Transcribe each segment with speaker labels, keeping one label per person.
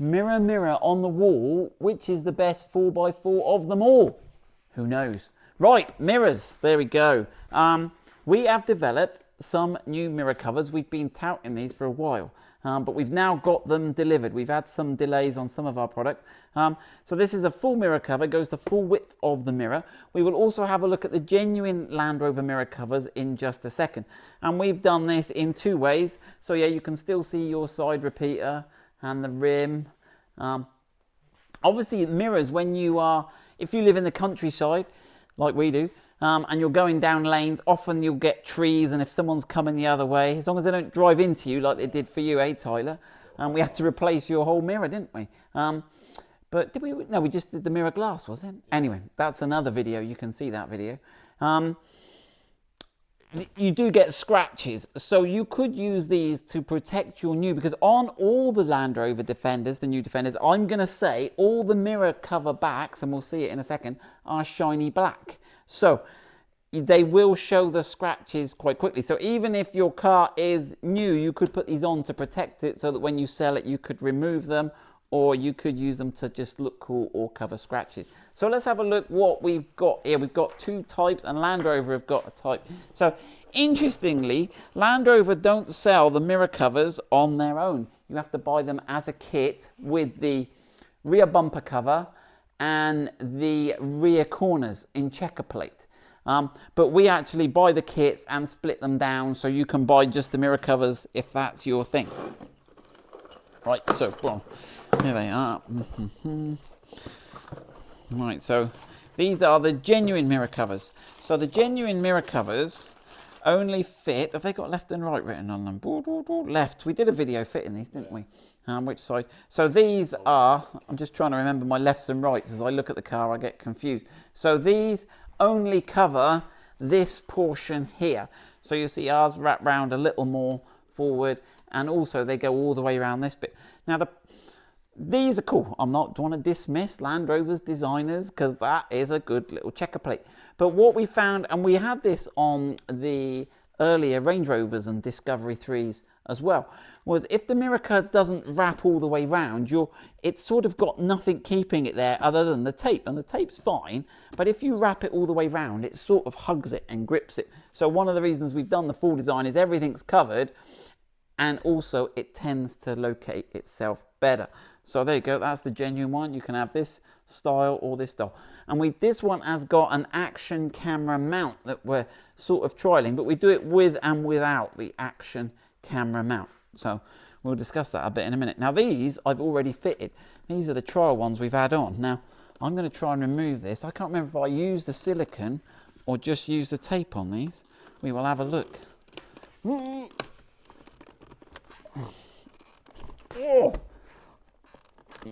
Speaker 1: Mirror, mirror on the wall, which is the best 4x4 of them all? Who knows? Right, mirrors, there we go. We have developed some new mirror covers. We've been touting these for a while, but we've now got them delivered. We've had some delays on some of our products. So this is a full mirror cover, goes the full width of the mirror. We will also have a look at the genuine Land Rover mirror covers in just a second. And we've done this in two ways. So yeah, you can still see your side repeater and the rim. Obviously mirrors, when you are, if you live in the countryside like we do, and you're going down lanes, often you'll get trees, and if someone's coming the other way, as long as they don't drive into you like they did for you, Tyler? We had to replace your whole mirror, didn't we? But did we? No, we just did the mirror glass, was it? Anyway, that's another video. You can see that video. You do get scratches, so you could use these to protect your new, because on all the Land Rover Defenders, the new Defenders, I'm going to say all the mirror cover backs, and we'll see it in a second, are shiny black. So they will show the scratches quite quickly. So even if your car is new, you could put these on to protect it so that when you sell it, you could remove them, or you could use them to just look cool or cover scratches. So let's have a look what we've got here. We've got two types, and Land Rover have got a type. So interestingly, Land Rover don't sell the mirror covers on their own. You have to buy them as a kit with the rear bumper cover and the rear corners in checker plate. But we actually buy the kits and split them down, so you can buy just the mirror covers if that's your thing. Right, so well, here they are. Right, so these are the genuine mirror covers. So the genuine mirror covers only fit, have they got left and right written on them? Left. We did a video fitting these, didn't we? Which side? So these are, I'm just trying to remember my lefts and rights. As I look at the car, I get confused. So these only cover this portion here. So you see ours wrap round a little more forward, and also they go all the way around this bit. Now these are cool. I'm not want to dismiss Land Rover's designers, because that is a good little checker plate. But what we found, and we had this on the earlier Range Rovers and Discovery 3s as well, was if the mirror curve doesn't wrap all the way round, it's sort of got nothing keeping it there other than the tape, and the tape's fine, but if you wrap it all the way round, it sort of hugs it and grips it. So one of the reasons we've done the full design is everything's covered, and also it tends to locate itself better. So there you go, that's the genuine one. You can have this style or this style. And this one has got an action camera mount that we're sort of trialing, but we do it with and without the action camera mount. So we'll discuss that a bit in a minute. Now these I've already fitted. These are the trial ones we've had on. Now I'm going to try and remove this. I can't remember if I used the silicone or just used the tape on these. We will have a look. Oh.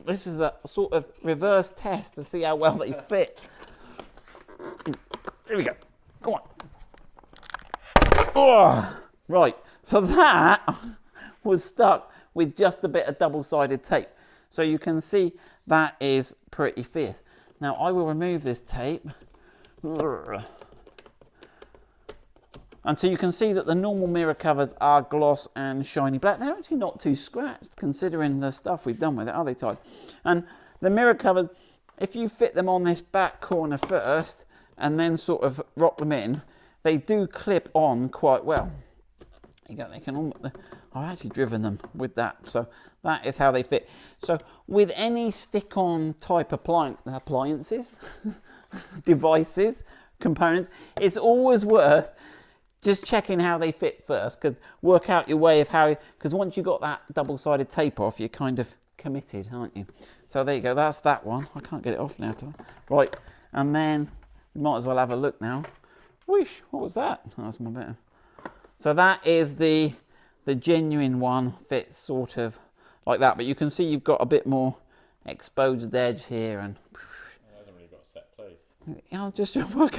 Speaker 1: This is a sort of reverse test to see how well they fit. Here we go. Go on. Oh. Right, so that was stuck with just a bit of double-sided tape. So you can see that is pretty fierce. Now I will remove this tape. And so you can see that the normal mirror covers are gloss and shiny black. They're actually not too scratched considering the stuff we've done with it, are they, Todd? And the mirror covers, if you fit them on this back corner first and then sort of rock them in, they do clip on quite well. You go, they can I've actually driven them with that, so that is how they fit. So with any stick-on type appliances, devices, components, it's always worth just checking how they fit first, because work out your way of how, because once you've got that double-sided tape off, you're kind of committed, aren't you? So there you go, that's that one. I can't get it off now, right? And then we might as well have a look now. Whoosh, what was that? That was my better. So that is the genuine one, fits sort of like that, but you can see you've got a bit more exposed edge here, and
Speaker 2: it hasn't really got a set place.
Speaker 1: I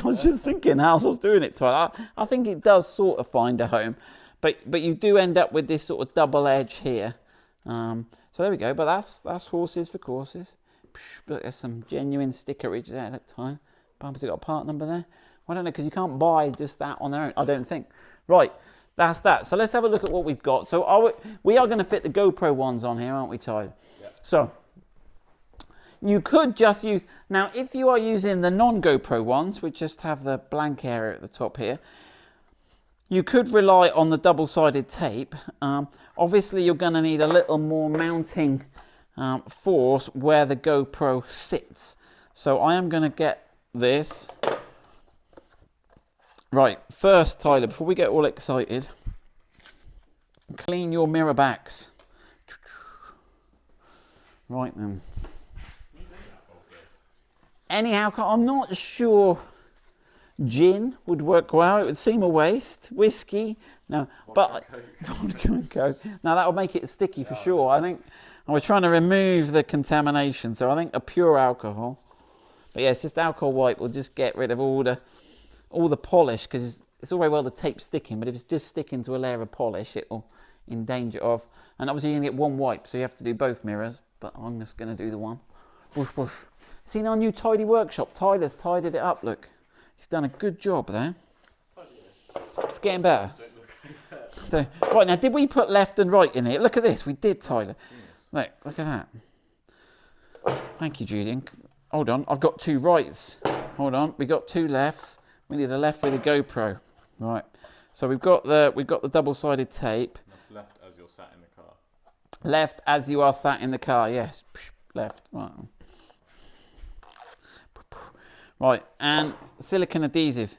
Speaker 1: was just thinking how I was doing it. I think it does sort of find a home, but you do end up with this sort of double edge here. So there we go. But that's horses for courses. Look, there's some genuine stickerage there at that time. Bumpers have got a part number there. Well, I don't know, because you can't buy just that on their own, I don't think. Right, that's that. So let's have a look at what we've got. So we are going to fit the GoPro ones on here, aren't we, Tyler?
Speaker 2: Yeah.
Speaker 1: So you could just use, now if you are using the non-GoPro ones, which just have the blank area at the top here, you could rely on the double-sided tape. Obviously you're going to need a little more mounting force where the GoPro sits. So I am going to get this. Right, first, Tyler, before we get all excited, clean your mirror backs. Right then. Any alcohol, I'm not sure gin would work well. It would seem a waste. Whiskey, no. But vodka and Coke. Now that would make it sticky for sure. I think I was trying to remove the contamination, so I think a pure alcohol. But yeah, it's just alcohol wipe will just get rid of all the polish, because it's all very well the tape sticking, but if it's just sticking to a layer of polish, it will in danger of. And obviously you can get one wipe, so you have to do both mirrors. But I'm just going to do the one. Bush, bush. Seen our new tidy workshop? Tyler's tidied it up. Look, he's done a good job there. It's getting better. So, right, now, did we put left and right in here? Look at this. We did, Tyler. Look at that. Thank you, Julian. Hold on. I've got 2 rights. Hold on. We got 2 lefts. We need a left with a GoPro. Right. So we've got the double-sided tape.
Speaker 2: That's left as you're sat in the car.
Speaker 1: Left as you are sat in the car. Yes. Left. Right. Right. And silicone adhesive.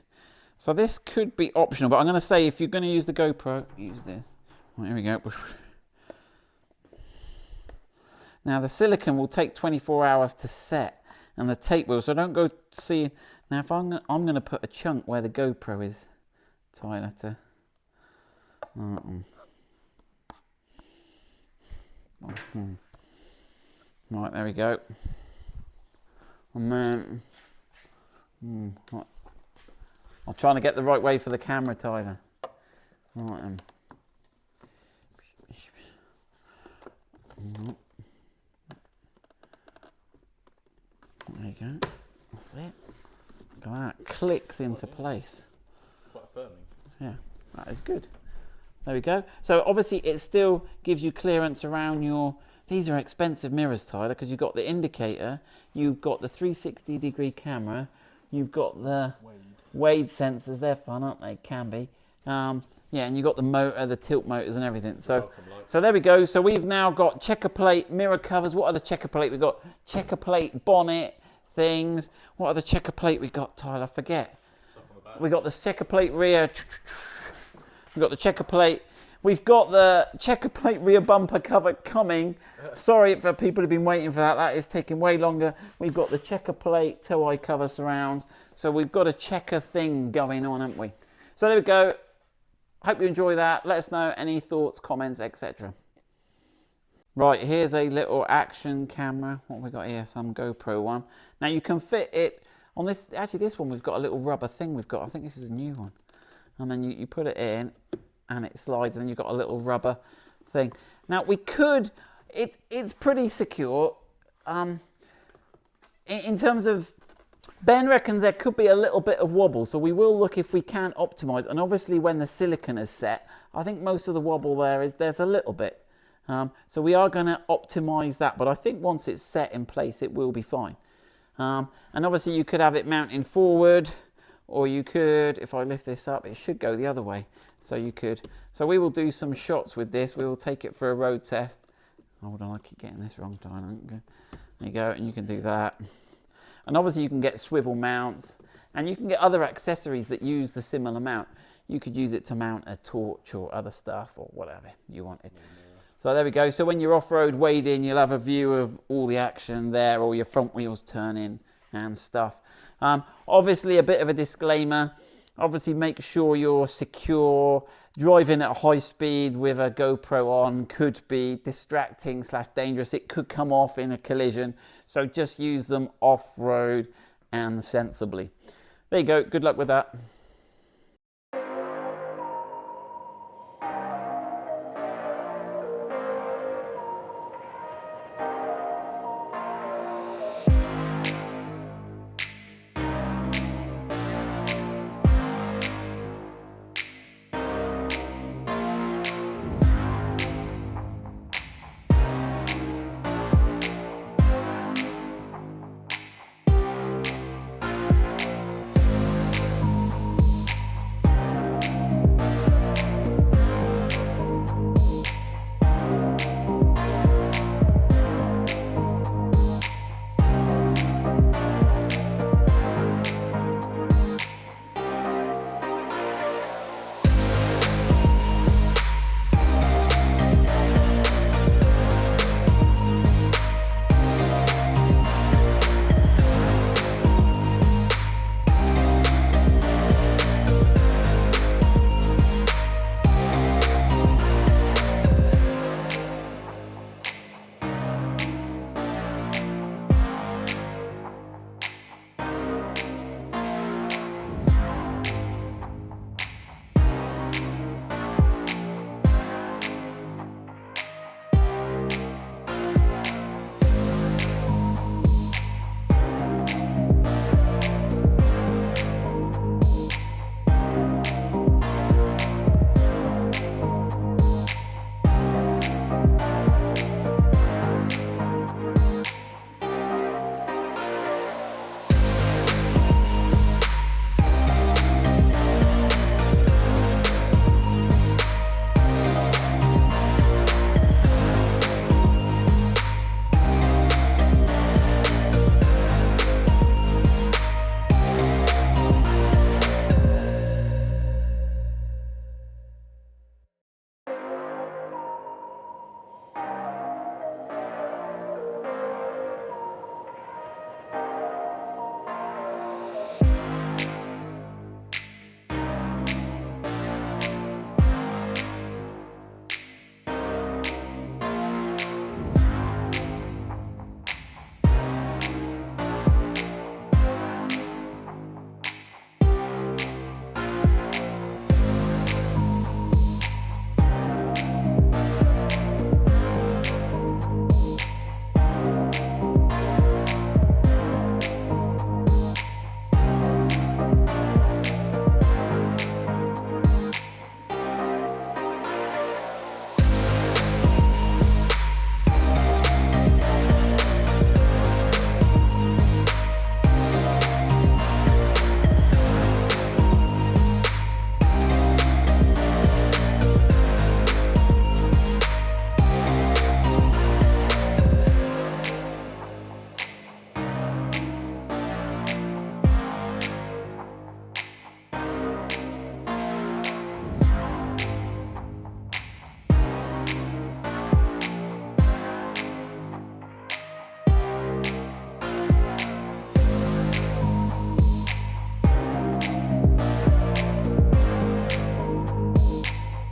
Speaker 1: So this could be optional, but I'm going to say if you're going to use the GoPro, use this. Right, here we go. Now the silicone will take 24 hours to set, and the tape will. So don't go see. Now if I'm going to put a chunk where the GoPro is, Tyler, to. Right, there we go. And then. Right. I'm trying to get the right way for the camera, Tyler. Right then. There you go. That's it. Look at that. Clicks into place.
Speaker 2: Quite affirming.
Speaker 1: Yeah, that is good. There we go. So obviously it still gives you clearance around your... These are expensive mirrors, Tyler, because you've got the indicator, you've got the 360-degree camera, you've got the Wade sensors. They're fun, aren't they? Can be. Yeah, and you've got the motor, the tilt motors and everything. So there we go. So we've now got checker plate mirror covers. What other checker plate? We've got checker plate bonnet things. What other checker plate we got, Tyler? I forget. We got the checker plate rear. We've got the checker plate. We've got the checker plate rear bumper cover coming. Sorry for people who've been waiting for that. That is taking way longer. We've got the checker plate tow eye cover surrounds. So we've got a checker thing going on, haven't we? So there we go. Hope you enjoy that. Let us know any thoughts, comments, etc. Right, here's a little action camera. What have we got here? Some GoPro one. Now you can fit it on this. Actually, this one we've got a little rubber thing we've got. I think this is a new one. And then you put it in and it slides, and then you've got a little rubber thing. Now we could, it's pretty secure. In terms of, Ben reckons there could be a little bit of wobble, so we will look if we can optimize. And obviously when the silicone is set, I think most of the wobble there's a little bit. So we are going to optimize that, but I think once it's set in place, it will be fine. And obviously you could have it mounting forward, or you could, if I lift this up, it should go the other way. So you could, so we will do some shots with this. We will take it for a road test. Hold on, I keep getting this wrong, Diana. There you go, and you can do that. And obviously you can get swivel mounts, and you can get other accessories that use the similar mount. You could use it to mount a torch or other stuff or whatever you wanted. So there we go. So when you're off-road wading, you'll have a view of all the action there, all your front wheels turning and stuff. Obviously a bit of a disclaimer. Obviously make sure you're secure. Driving at high speed with a GoPro on could be distracting / dangerous. It could come off in a collision. So just use them off-road and sensibly. There you go. Good luck with that.